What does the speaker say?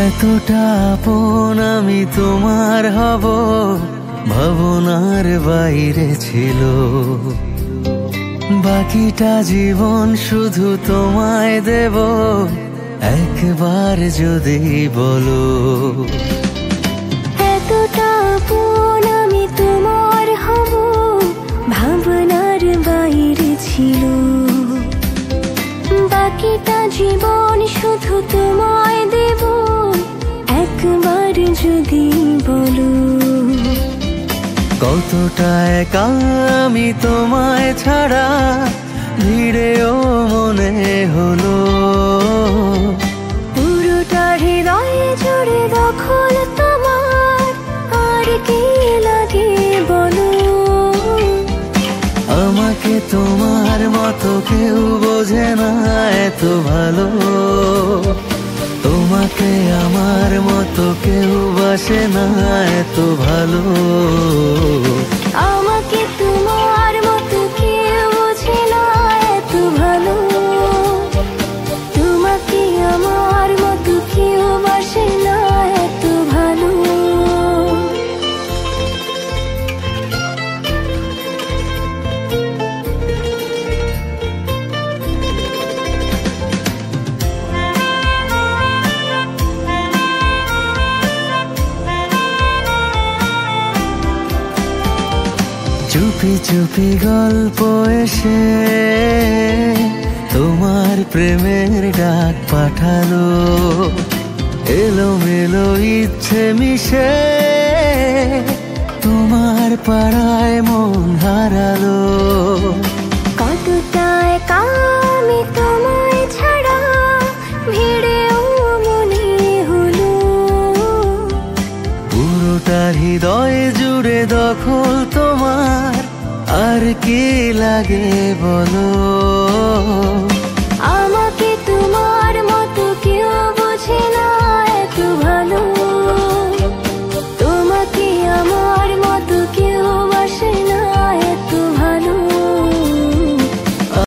এতটা আপন আমি তোমার হব ভাবনার বাইরে ছিল। বাকিটা জীবন শুধু তোমায় দেব, একবার যদি বলো। এতটা আপন আমি তোমার হব ভাবনার বাইরে ছিল। বাকিটা জীবন শুধু তোমায় দেব, একবার যদি বলো। কতটা একা আমি তোমায় ছাড়া ভিড়েও মনে হলো। পুরোটা হৃদয় জুড়ে দখল তোমার, আর কি লাগে বলো। আমাকে তোমার মতো কেউ বোঝে না এত ভালো। তোমাকে আমার মতো কেউ বাসে না এত ভালো। আমাকে তোমার মতো কেউ বোঝে না এত ভালো। তোমাকে আমার মতো কেউ বাসে না এত ভালো। চুপি চুপি গল্প এসে তোমার প্রেমের ডাক পাঠালো। এলোমেলো ইচ্ছে মিশে তোমার পাড়ায় মন হারালো। কতটা একা আমি তোমায় ছাড়া ভিড়েও মনে হলো। পুরোটা হৃদয় জুড়ে দখল তোমার, আর কি লাগে বলো।